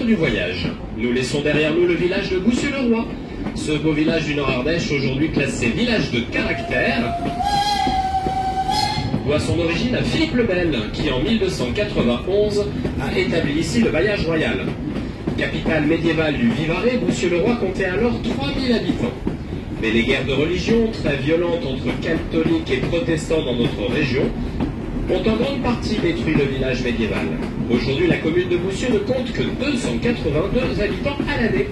Du voyage. Nous laissons derrière nous le village de Boussieu-le-Roi. Ce beau village du Nord-Ardèche, aujourd'hui classé village de caractère, doit son origine à Philippe le Bel, qui en 1291 a établi ici le bailliage royal. Capitale médiévale du Vivarais, Boussieu-le-Roi comptait alors 3000 habitants. Mais les guerres de religion, très violentes entre catholiques et protestants dans notre région, ont en grande partie détruit le village médiéval. Aujourd'hui, la commune de Boussieu ne compte que 282 habitants à l'année.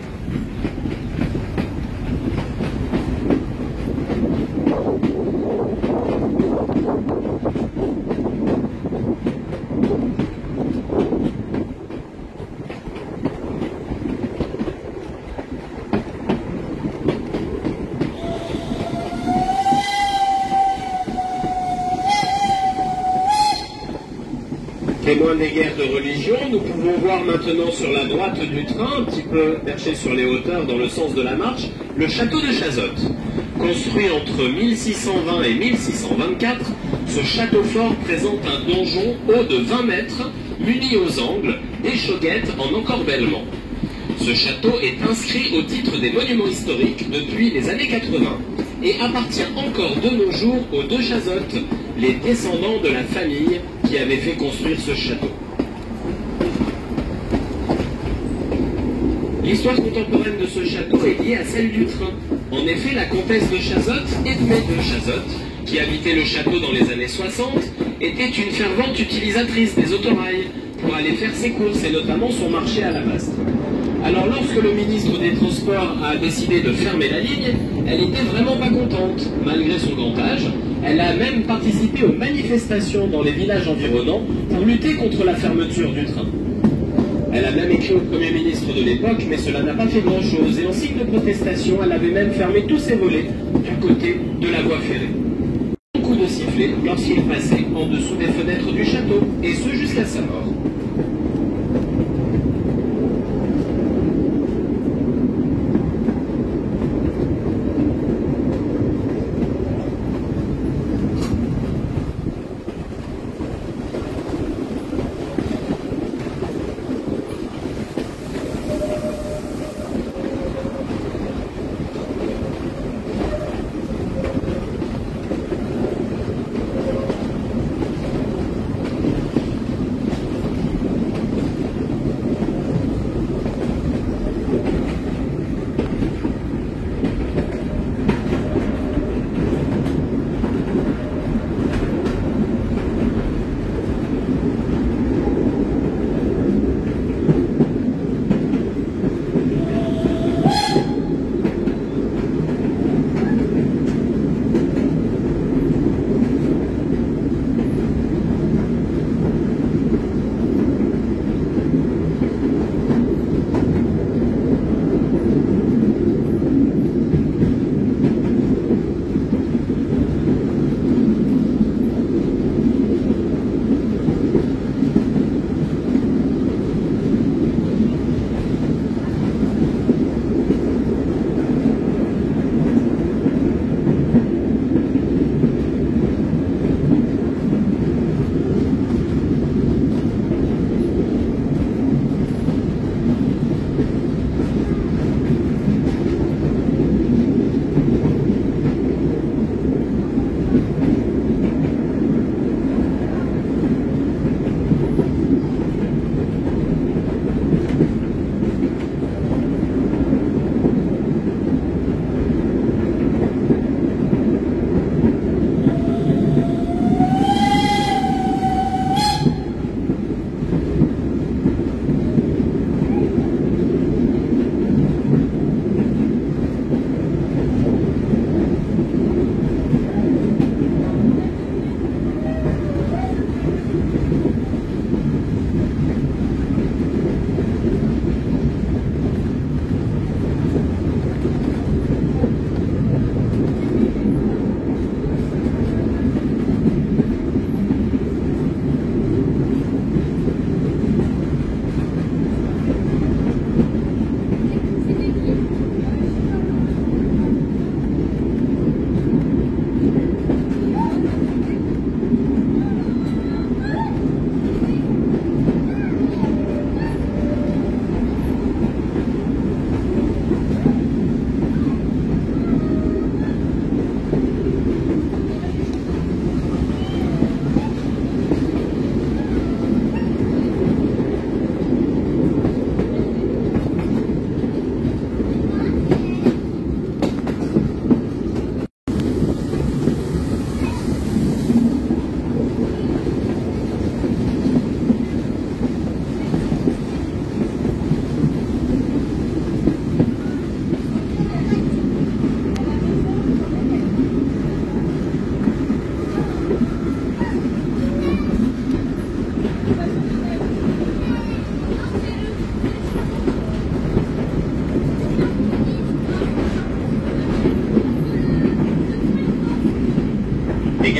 Témoin des guerres de religion, nous pouvons voir maintenant sur la droite du train, un petit peu perché sur les hauteurs dans le sens de la marche, le château de Chazottes. Construit entre 1620 et 1624, ce château fort présente un donjon haut de 20 mètres, muni aux angles, d'échauguettes en encorbellement. Ce château est inscrit au titre des monuments historiques depuis les années 80 et appartient encore de nos jours aux de Chazottes, les descendants de la famille qui avait fait construire ce château. L'histoire contemporaine de ce château est liée à celle du train. En effet, la comtesse de Chazottes, Edmée de Chazottes, qui habitait le château dans les années 60, était une fervente utilisatrice des autorails pour aller faire ses courses et notamment son marché à la Bastre. Alors lorsque le ministre des Transports a décidé de fermer la ligne, elle était vraiment pas contente. Malgré son grand âge, elle a même participé aux manifestations dans les villages environnants pour lutter contre la fermeture du train. Elle a même écrit au Premier ministre de l'époque, mais cela n'a pas fait grand-chose. Et en signe de protestation, elle avait même fermé tous ses volets du côté de la voie ferrée. Un coup de sifflet lorsqu'il passait en dessous des fenêtres du château, et ce jusqu'à sa mort.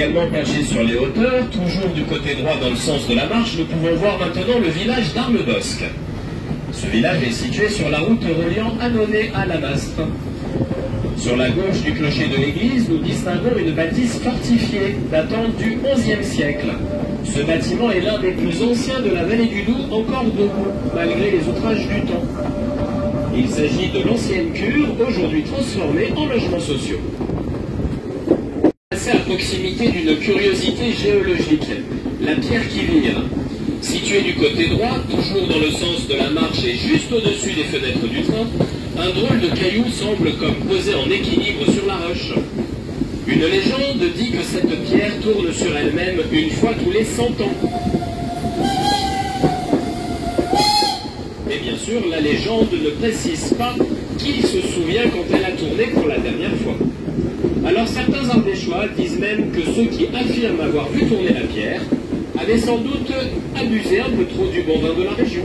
Également perché sur les hauteurs, toujours du côté droit dans le sens de la marche, nous pouvons voir maintenant le village d'Arlebosc. Ce village est situé sur la route reliant Annonay à Lamastre. Sur la gauche du clocher de l'église, nous distinguons une bâtisse fortifiée datant du XIe siècle. Ce bâtiment est l'un des plus anciens de la vallée du Doubs, encore debout, malgré les outrages du temps. Il s'agit de l'ancienne cure, aujourd'hui transformée en logements sociaux. Passé à proximité d'une curiosité géologique, la pierre qui vire. Située du côté droit, toujours dans le sens de la marche et juste au-dessus des fenêtres du train, un drôle de caillou semble comme posé en équilibre sur la roche. Une légende dit que cette pierre tourne sur elle-même une fois tous les 100 ans. Mais bien sûr, la légende ne précise pas qui se souvient quand elle a tourné pour la dernière fois. Alors certains Ardéchois disent même que ceux qui affirment avoir vu tourner la pierre avaient sans doute abusé un peu trop du bon vin de la région.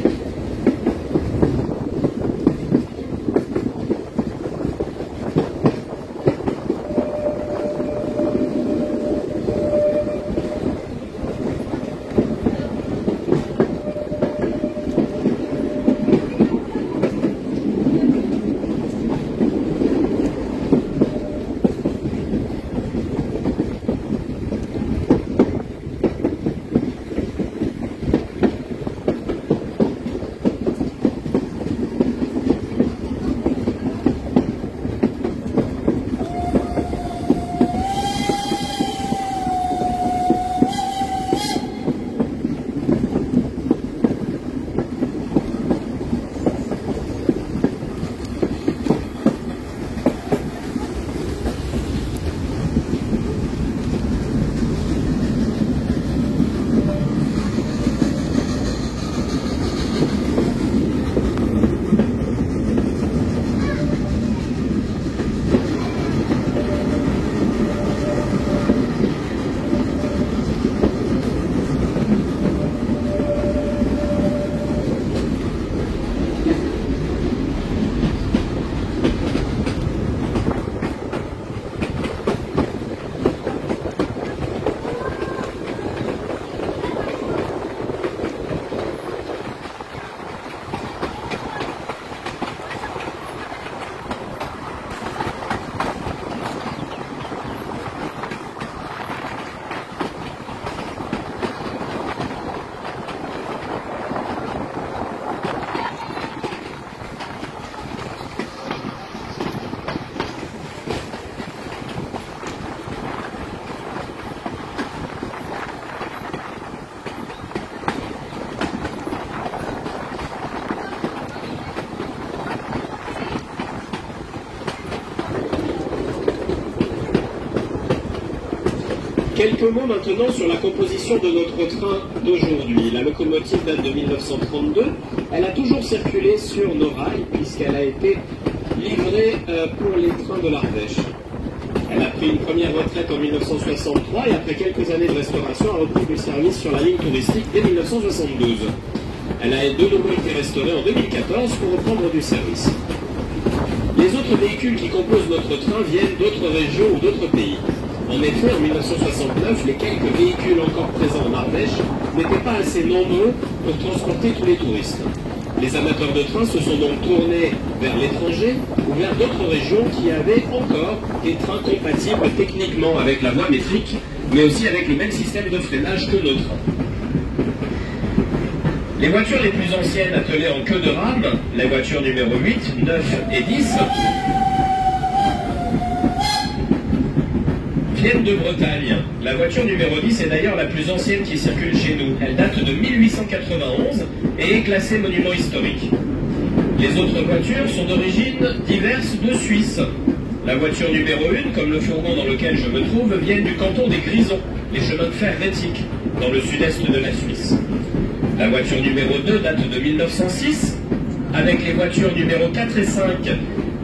Quelques mots maintenant sur la composition de notre train d'aujourd'hui. La locomotive date de 1932. Elle a toujours circulé sur nos rails puisqu'elle a été livrée pour les trains de l'Ardèche. Elle a pris une première retraite en 1963 et après quelques années de restauration a repris du service sur la ligne touristique dès 1972. Elle a de nouveau été restaurée en 2014 pour reprendre du service. Les autres véhicules qui composent notre train viennent d'autres régions ou d'autres pays. En effet, en 1969, les quelques véhicules encore présents en Ardèche n'étaient pas assez nombreux pour transporter tous les touristes. Les amateurs de train se sont donc tournés vers l'étranger ou vers d'autres régions qui avaient encore des trains compatibles techniquement avec la voie métrique, mais aussi avec le même système de freinage que nos trains. Les voitures les plus anciennes attelées en queue de rame, les voitures numéro 8, 9 et 10, viennent de Bretagne. La voiture numéro 10 est d'ailleurs la plus ancienne qui circule chez nous. Elle date de 1891 et est classée monument historique. Les autres voitures sont d'origine diverse de Suisse. La voiture numéro 1, comme le fourgon dans lequel je me trouve, vient du canton des Grisons, les chemins de fer rétiques, dans le sud-est de la Suisse. La voiture numéro 2 date de 1906, avec les voitures numéro 4 et 5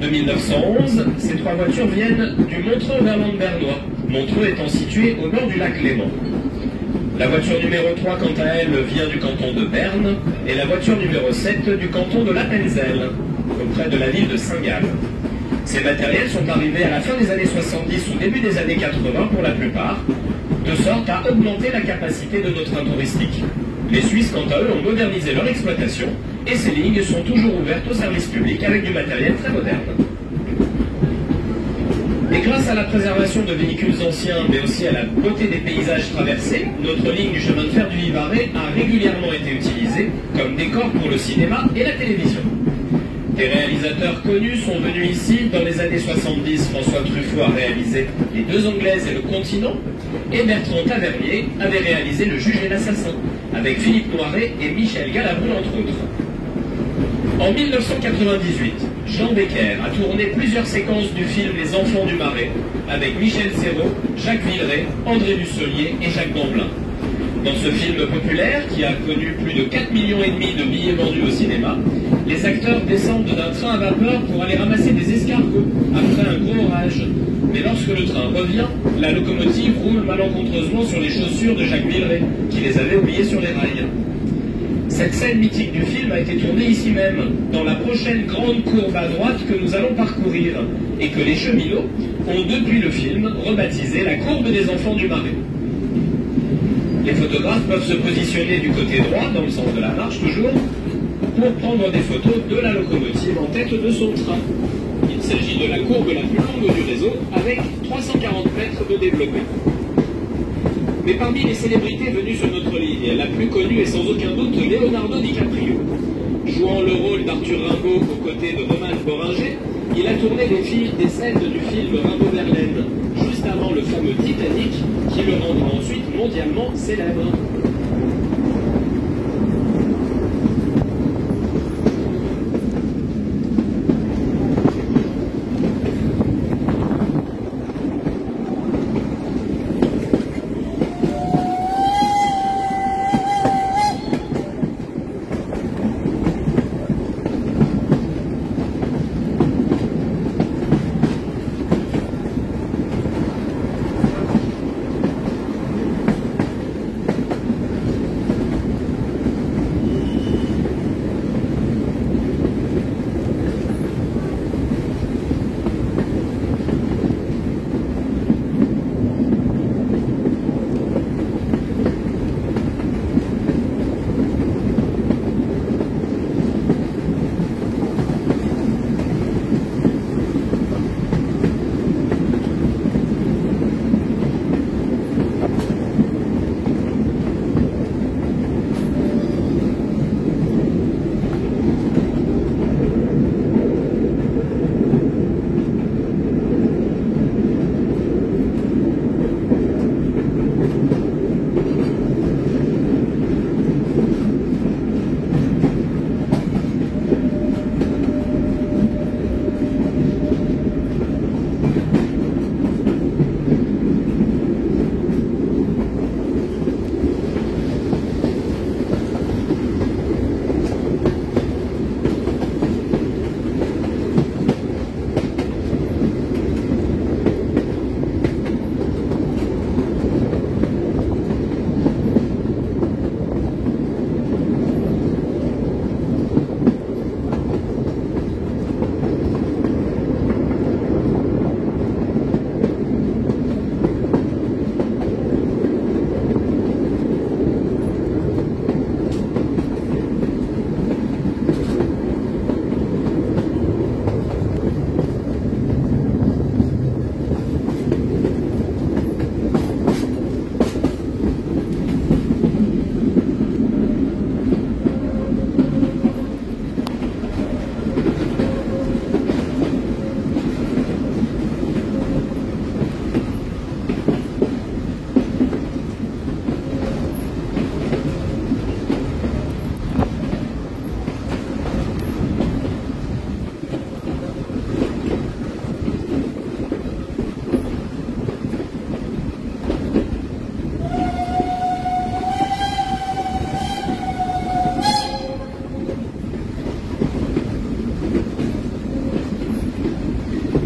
de 1911. Ces trois voitures viennent du Montreux vers Landernois, Montreux étant situé au nord du lac Léman. La voiture numéro 3, quant à elle, vient du canton de Berne, et la voiture numéro 7 du canton de l'Appenzell, auprès de la ville de Saint-Gall. Ces matériels sont arrivés à la fin des années 70 ou début des années 80 pour la plupart, de sorte à augmenter la capacité de nos trains touristiques. Les Suisses, quant à eux, ont modernisé leur exploitation et ces lignes sont toujours ouvertes au service public avec du matériel très moderne. Et grâce à la préservation de véhicules anciens, mais aussi à la beauté des paysages traversés, notre ligne du chemin de fer du Vivarais a régulièrement été utilisée comme décor pour le cinéma et la télévision. Des réalisateurs connus sont venus ici. Dans les années 70, François Truffaut a réalisé Les Deux Anglaises et le Continent, et Bertrand Tavernier avait réalisé Le Juge et l'Assassin, avec Philippe Noiret et Michel Galabru entre autres. En 1998, Jean Becker a tourné plusieurs séquences du film Les Enfants du Marais, avec Michel Serrault, Jacques Villeray, André Dussolier et Jacques Gamblin. Dans ce film populaire, qui a connu plus de 4,5 millions de billets vendus au cinéma, les acteurs descendent d'un train à vapeur pour aller ramasser des escargots après un gros orage. Mais lorsque le train revient, la locomotive roule malencontreusement sur les chaussures de Jacques Villeray, qui les avait oubliées sur les rails. Cette scène mythique du film a été tournée ici même, dans la prochaine grande courbe à droite que nous allons parcourir, et que les cheminots ont depuis le film rebaptisé la courbe des enfants du Marais. Les photographes peuvent se positionner du côté droit, dans le sens de la marche toujours, pour prendre des photos de la locomotive en tête de son train. Il s'agit de la courbe la plus longue du réseau, avec 340 mètres de développé. Mais parmi les célébrités venues sur notre ligne, la plus connue est sans aucun doute Leonardo DiCaprio. Jouant le rôle d'Arthur Rimbaud aux côtés de Roman Boringer, il a tourné des scènes du film Rimbaud-Verlaine, juste avant le fameux Titanic, qui le rendra ensuite mondialement célèbre.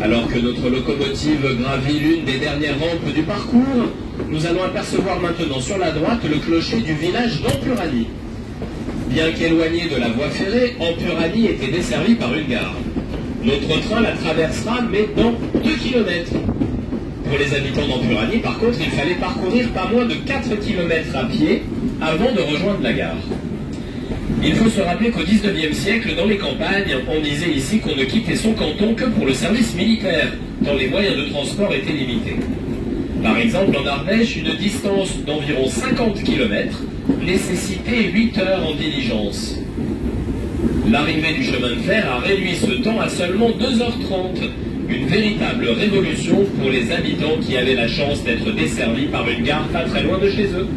Alors que notre locomotive gravit l'une des dernières rampes du parcours, nous allons apercevoir maintenant sur la droite le clocher du village d'Empurany. Bien qu'éloigné de la voie ferrée, Empurany était desservi par une gare. Notre train la traversera, mais dans 2 km. Pour les habitants d'Empuranie, par contre, il fallait parcourir pas moins de 4 km à pied avant de rejoindre la gare. Il faut se rappeler qu'au XIXe siècle, dans les campagnes, on disait ici qu'on ne quittait son canton que pour le service militaire, quand les moyens de transport étaient limités. Par exemple, en Ardèche, une distance d'environ 50 km nécessitait 8 heures en diligence. L'arrivée du chemin de fer a réduit ce temps à seulement 2h30, une véritable révolution pour les habitants qui avaient la chance d'être desservis par une gare pas très loin de chez eux.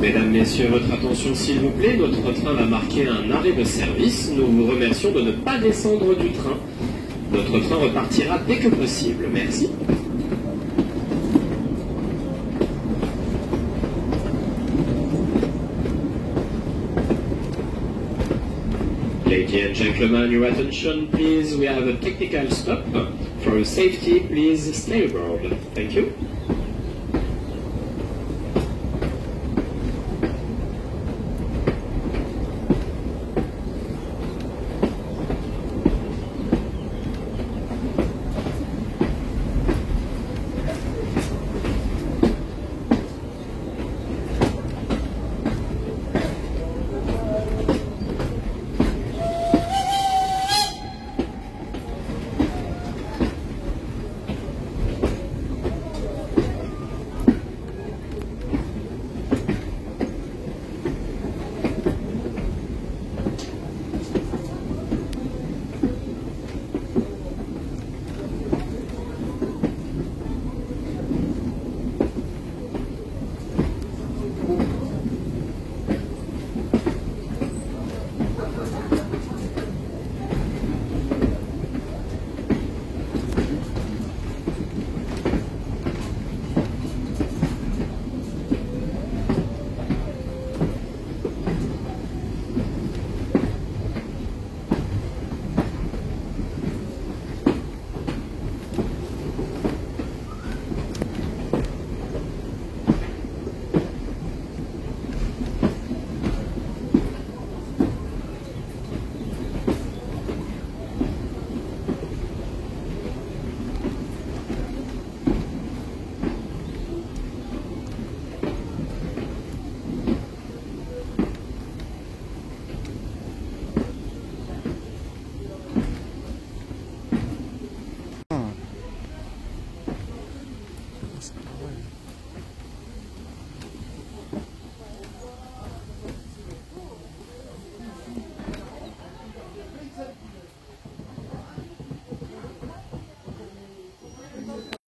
Mesdames, Messieurs, votre attention s'il vous plaît, notre train va marquer un arrêt de service. Nous vous remercions de ne pas descendre du train. Notre train repartira dès que possible. Merci. Ladies and gentlemen, your attention please. We have a technical stop. For safety, please stay aboard. Thank you.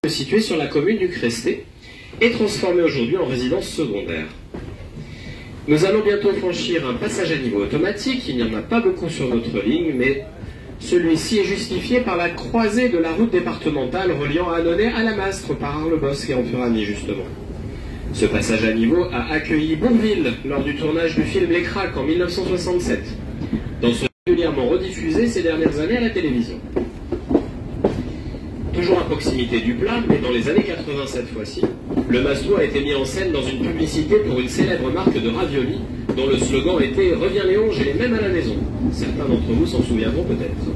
Situé sur la commune du Cresté et transformé aujourd'hui en résidence secondaire. Nous allons bientôt franchir un passage à niveau automatique. Il n'y en a pas beaucoup sur notre ligne, mais celui-ci est justifié par la croisée de la route départementale reliant Annonay à la Mastre par Arles-Bosc et en Furanie justement. Ce passage à niveau a accueilli Bourvil lors du tournage du film Les Craques en 1967, dans ce régulièrement rediffusé ces dernières années à la télévision. Toujours à proximité du plat, mais dans les années 80 cette fois-ci, le Mastou a été mis en scène dans une publicité pour une célèbre marque de raviolis dont le slogan était « Reviens Léon, j'ai les mêmes à la maison ». Certains d'entre vous s'en souviendront peut-être.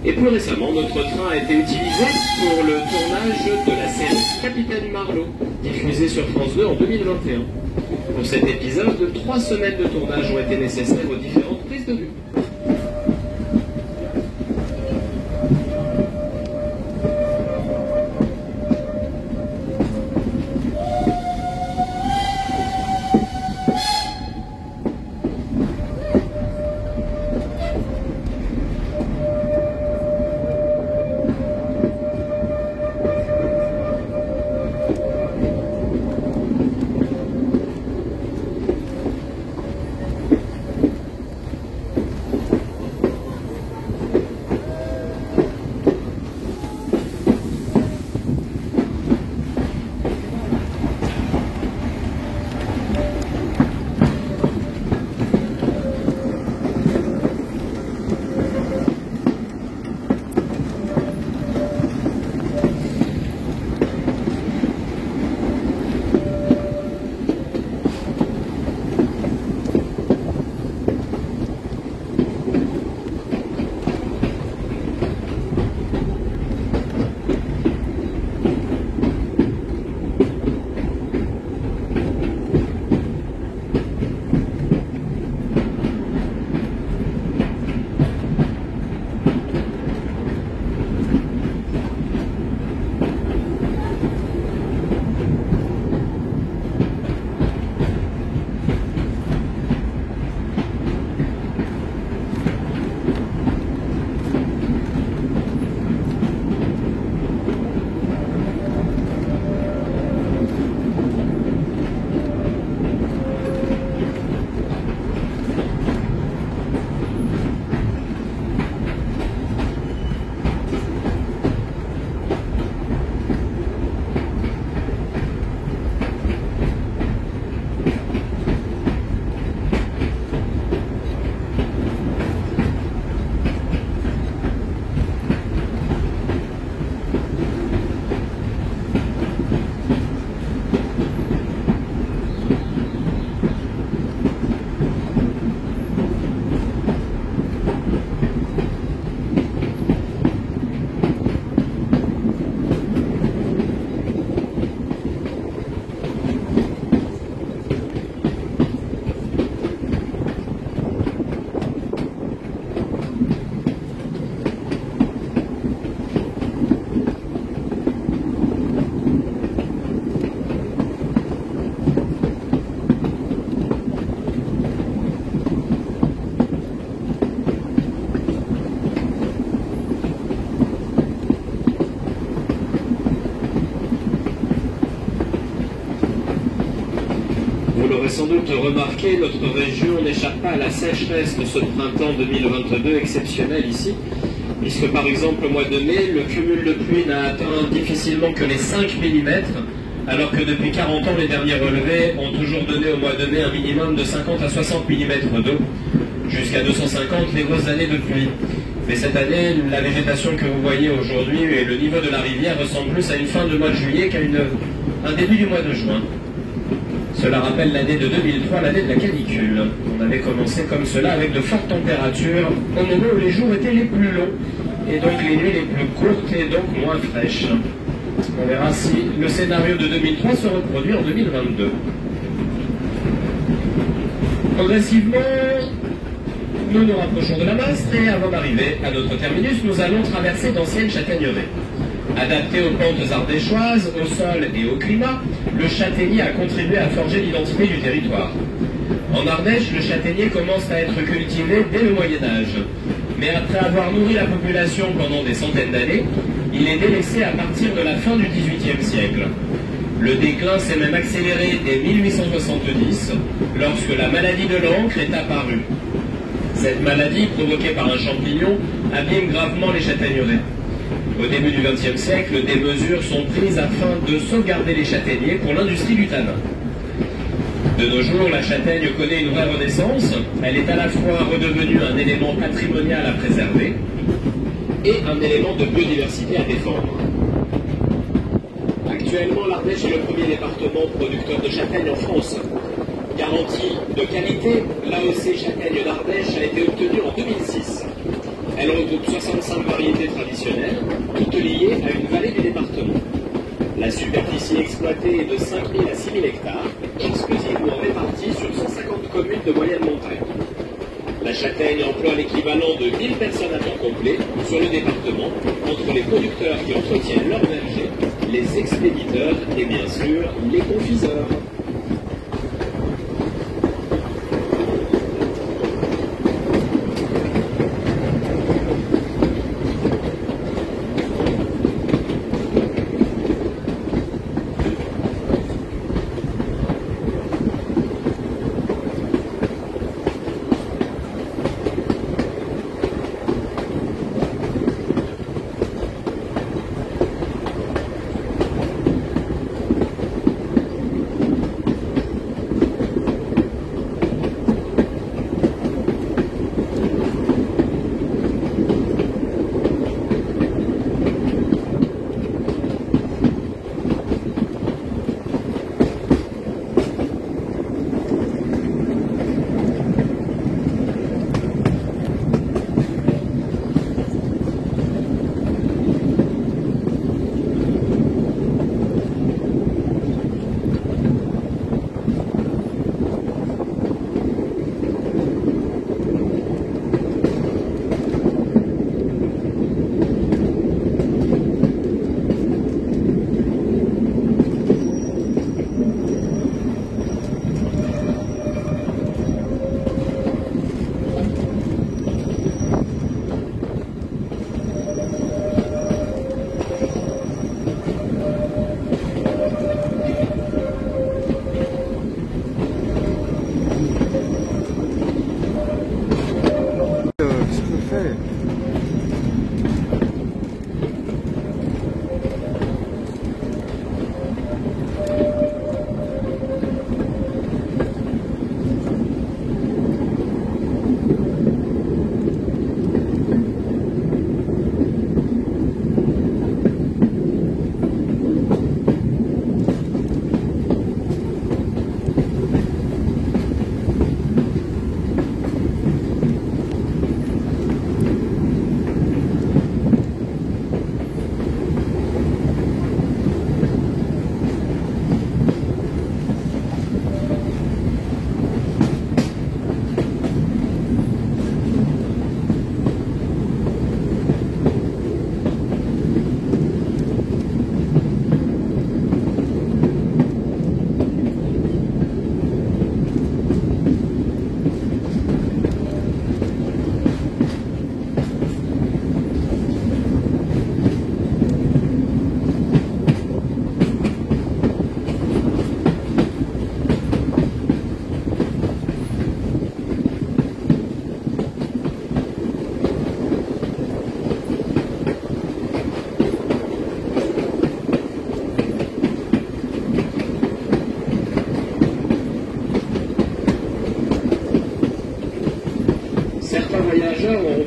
Et plus récemment, notre train a été utilisé pour le tournage de la série Capitaine Marlowe, diffusée sur France 2 en 2021. Pour cet épisode, 3 semaines de tournage ont été nécessaires aux différentes prises de vue. sans doute remarqué, notre région n'échappe pas à la sécheresse de ce printemps 2022 exceptionnel ici, puisque par exemple au mois de mai, le cumul de pluie n'a atteint difficilement que les 5 mm, alors que depuis 40 ans, les derniers relevés ont toujours donné au mois de mai un minimum de 50 à 60 mm d'eau, jusqu'à 250 les grosses années de pluie. Mais cette année, la végétation que vous voyez aujourd'hui et le niveau de la rivière ressemblent plus à une fin de mois de juillet qu'à un début du mois de juin. Cela rappelle l'année de 2003, l'année de la canicule. On avait commencé comme cela avec de fortes températures au moment où les jours étaient les plus longs et donc les nuits les plus courtes et donc moins fraîches. On verra si le scénario de 2003 se reproduit en 2022. Progressivement, nous nous rapprochons de la Mastre et avant d'arriver à notre terminus, nous allons traverser d'anciennes châtaigneraies. Adapté aux plantes ardéchoises, au sol et au climat, le châtaignier a contribué à forger l'identité du territoire. En Ardèche, le châtaignier commence à être cultivé dès le Moyen-Âge. Mais après avoir nourri la population pendant des centaines d'années, il est délaissé à partir de la fin du XVIIIe siècle. Le déclin s'est même accéléré dès 1870, lorsque la maladie de l'encre est apparue. Cette maladie, provoquée par un champignon, abîme gravement les châtaigneraies. Au début du XXe siècle, des mesures sont prises afin de sauvegarder les châtaigniers pour l'industrie du tabac. De nos jours, la châtaigne connaît une vraie renaissance. Elle est à la fois redevenue un élément patrimonial à préserver et un élément de biodiversité à défendre. Actuellement, l'Ardèche est le premier département producteur de châtaignes en France. Garantie de qualité, l'AOC Châtaigne d'Ardèche a été obtenue en 2006. Elle regroupe 65 variétés traditionnelles, toutes liées à une vallée du département. La superficie exploitée est de 5 000 à 6 000 hectares, exclusivement répartie sur 150 communes de moyenne montagne. La châtaigne emploie l'équivalent de 1000 personnes à temps complet sur le département, entre les producteurs qui entretiennent leurs vergers, les expéditeurs et bien sûr les confiseurs.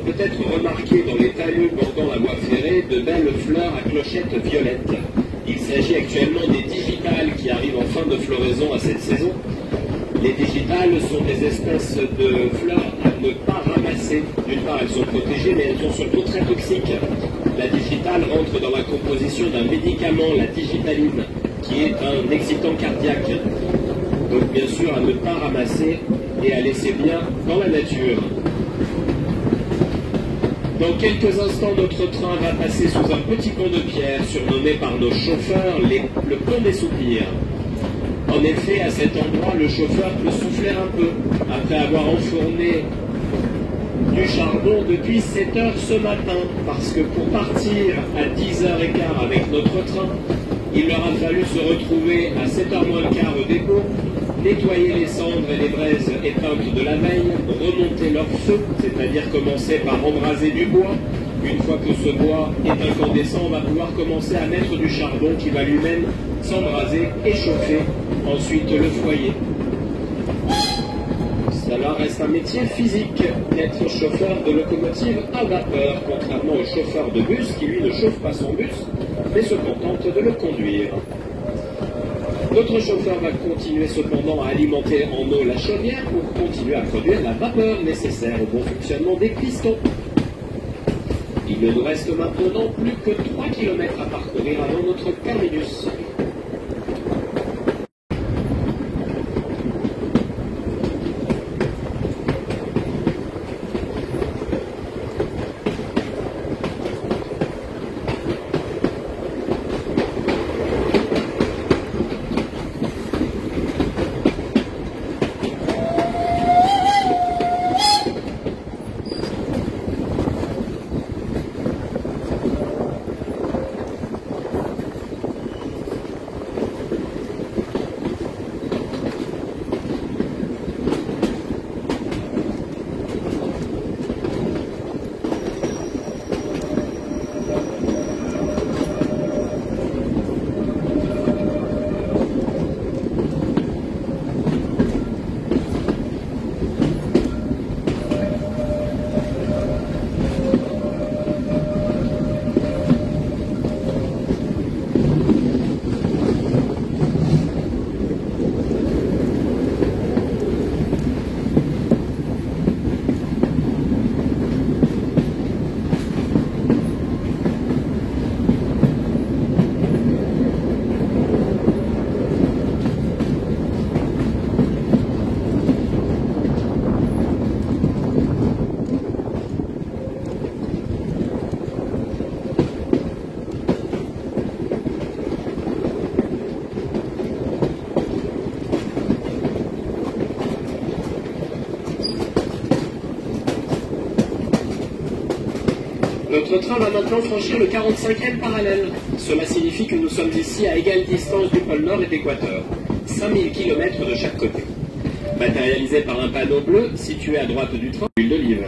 peut-être remarqué dans les talus bordant la voie ferrée de belles fleurs à clochettes violettes. Il s'agit actuellement des digitales qui arrivent en fin de floraison à cette saison. Les digitales sont des espèces de fleurs à ne pas ramasser. D'une part, elles sont protégées, mais elles sont surtout très toxiques. La digitale rentre dans la composition d'un médicament, la digitaline, qui est un excitant cardiaque. Donc bien sûr à ne pas ramasser et à laisser bien dans la nature. Dans quelques instants, notre train va passer sous un petit pont de pierre surnommé par nos chauffeurs le pont des soupirs. En effet, à cet endroit, le chauffeur peut souffler un peu après avoir enfourné du charbon depuis 7 heures ce matin, parce que pour partir à 10h15 avec notre train, il leur a fallu se retrouver à 7h moins le quart au dépôt, nettoyer les cendres et les braises éteintes de la veille, remonter leur feu, c'est-à-dire commencer par embraser du bois. Une fois que ce bois est incandescent, on va pouvoir commencer à mettre du charbon qui va lui-même s'embraser et chauffer ensuite le foyer. Cela reste un métier physique, être chauffeur de locomotive à vapeur, contrairement au chauffeur de bus qui lui ne chauffe pas son bus, mais se contente de le conduire. Notre chauffeur va continuer cependant à alimenter en eau la chaudière pour continuer à produire la vapeur nécessaire au bon fonctionnement des pistons. Il ne nous reste maintenant plus que 3 km à parcourir avant notre terminus. Notre train va maintenant franchir le 45e parallèle. Cela signifie que nous sommes ici à égale distance du pôle Nord et d'Équateur, 5000 km de chaque côté. Matérialisé par un panneau bleu situé à droite du train, l'huile d'olive.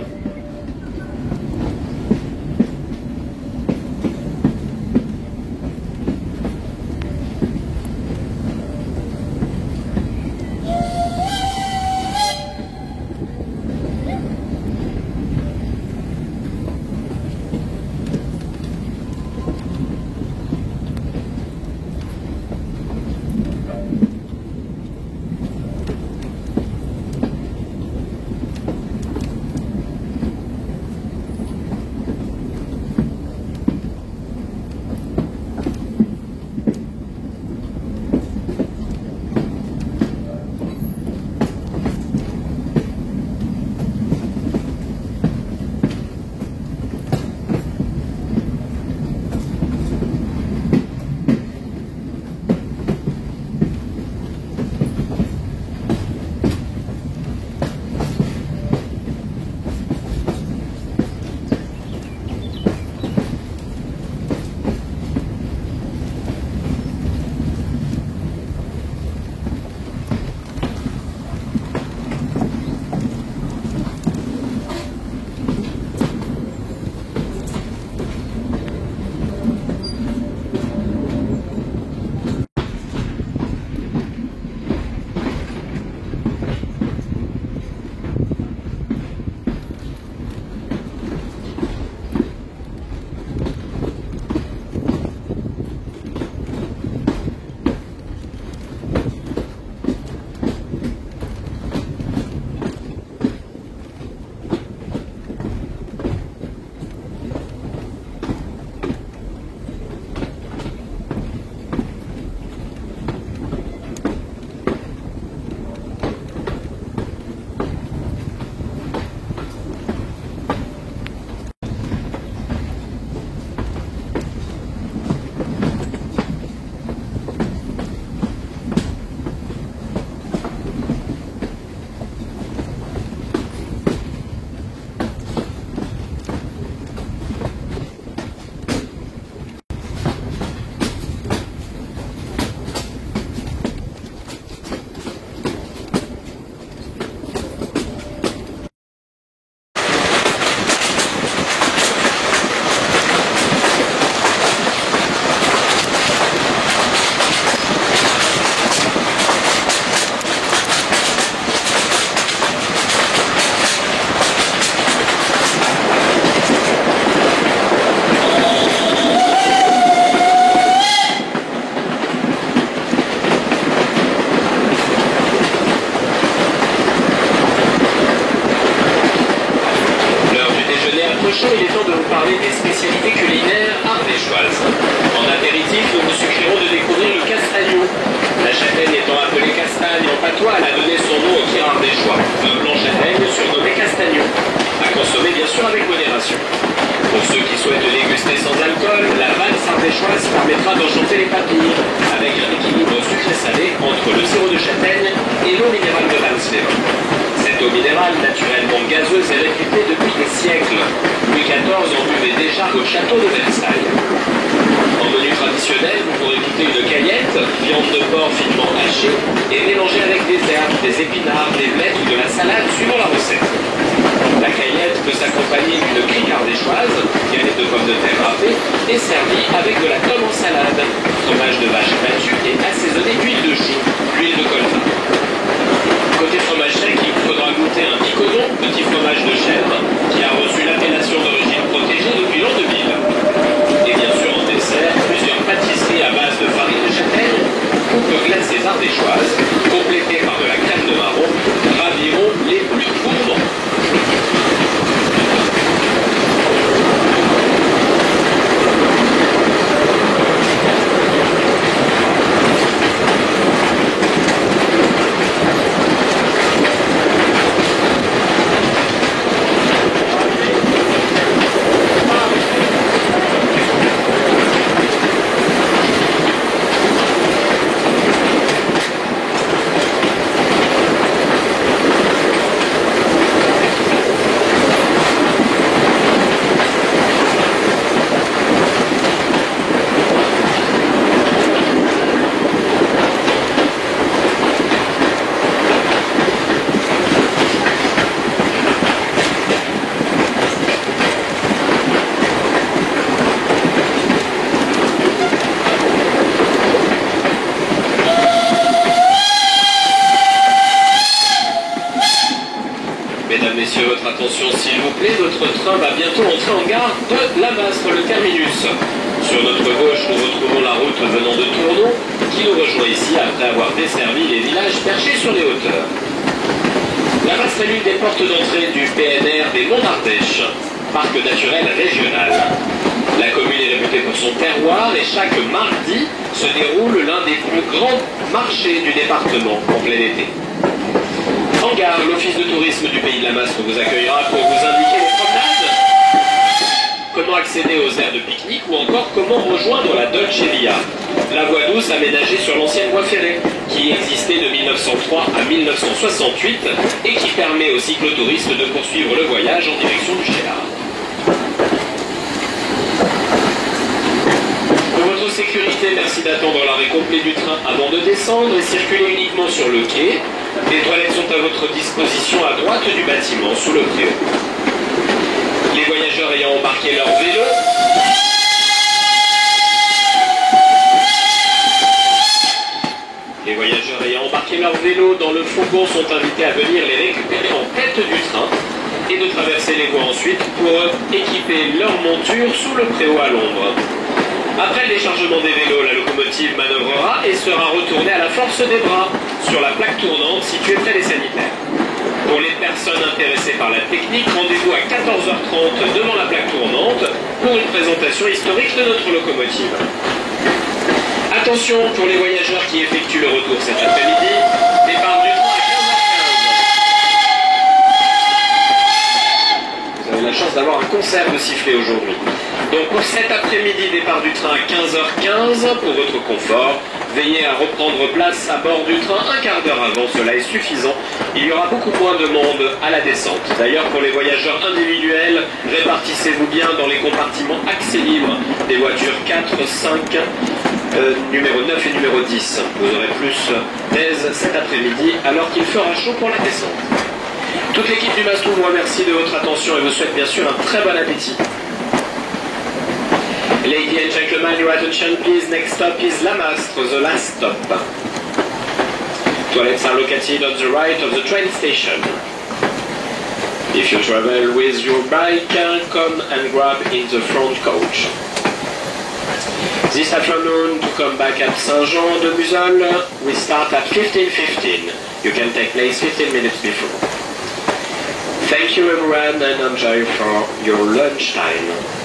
sûr avec modération. Pour ceux qui souhaitent déguster sans alcool, la valse ardéchoise permettra d'enchanter les papilles avec un équilibre sucré-salé entre le sirop de châtaigne et l'eau minérale de Valls-les-Bains. Cette eau minérale naturellement gazeuse est réputée depuis des siècles. Louis XIV en buvait déjà au château de Versailles. En menu traditionnel, vous pourrez goûter une caillette, viande de porc finement hachée et mélangée avec des herbes, des épinards, des blettes ou de la salade suivant la recette. La caillette peut s'accompagner d'une crique ardéchoise, galette de pommes de terre râpée, et servie avec de la tome en salade, fromage de vache battu et assaisonné d'huile de chou, l'huile de colza. Côté fromage sec, il vous faudra goûter un picodon, petit fromage de chèvre, qui a reçu l'appellation d'origine protégée depuis l'an 2000. Et bien sûr en dessert, plusieurs pâtisseries à base de farine de châtaigne, coupes glacées ardéchoises, complétées par de la crème de marron, raviront les plus gourmands. Mesdames, Messieurs, votre attention s'il vous plaît, notre train va bientôt entrer en gare de Lamastre, le terminus. Sur notre gauche, nous retrouvons la route venant de Tournon, qui nous rejoint ici après avoir desservi les villages perchés sur les hauteurs. Lamastre est l'une des portes d'entrée du PNR des Monts d'Ardèche, parc naturel régional. La commune est réputée pour son terroir et chaque mardi se déroule l'un des plus grands marchés du département en plein été. En gare, l'office de tourisme du pays de Lamastre vous accueillera pour vous indiquer les promenades, comment accéder aux aires de pique-nique ou encore comment rejoindre la Dolce Via, la voie douce aménagée sur l'ancienne voie ferrée qui existait de 1903 à 1968 et qui permet aux cyclotouristes de poursuivre le voyage en direction du Gérard. Pour votre sécurité, merci d'attendre l'arrêt complet du train avant de descendre et circuler uniquement sur le quai. Les toilettes sont à votre disposition à droite du bâtiment, sous le préau. Les voyageurs ayant embarqué leur vélo dans le fourgon sont invités à venir les récupérer en tête du train et de traverser les voies ensuite pour équiper leur monture sous le préau à l'ombre. Après le déchargement des vélos, la locomotive manœuvrera et sera retournée à la force des bras sur la plaque tournante située près des sanitaires. Pour les personnes intéressées par la technique, rendez-vous à 14h30 devant la plaque tournante pour une présentation historique de notre locomotive. Attention pour les voyageurs qui effectuent le retour cet après-midi, départ du train à 15h15. Vous avez la chance d'avoir un concert de sifflet aujourd'hui. Donc pour cet après-midi, départ du train à 15h15, pour votre confort, veillez à reprendre place à bord du train un quart d'heure avant, cela est suffisant. Il y aura beaucoup moins de monde à la descente. D'ailleurs, pour les voyageurs individuels, répartissez-vous bien dans les compartiments accès libre des voitures 4, 5, numéro 9 et numéro 10. Vous aurez plus d'aise cet après-midi alors qu'il fera chaud pour la descente. Toute l'équipe du Mastou vous remercie de votre attention et vous souhaite bien sûr un très bon appétit. Ladies and gentlemen, your attention please. Next stop is Lamastre, the last stop. Toilets are located on the right of the train station. If you travel with your bike, come and grab in the front coach. This afternoon, to come back at Saint-Jean-de-Muzols, we start at 15:15. You can take place 15 minutes before. Thank you everyone and enjoy for your lunchtime.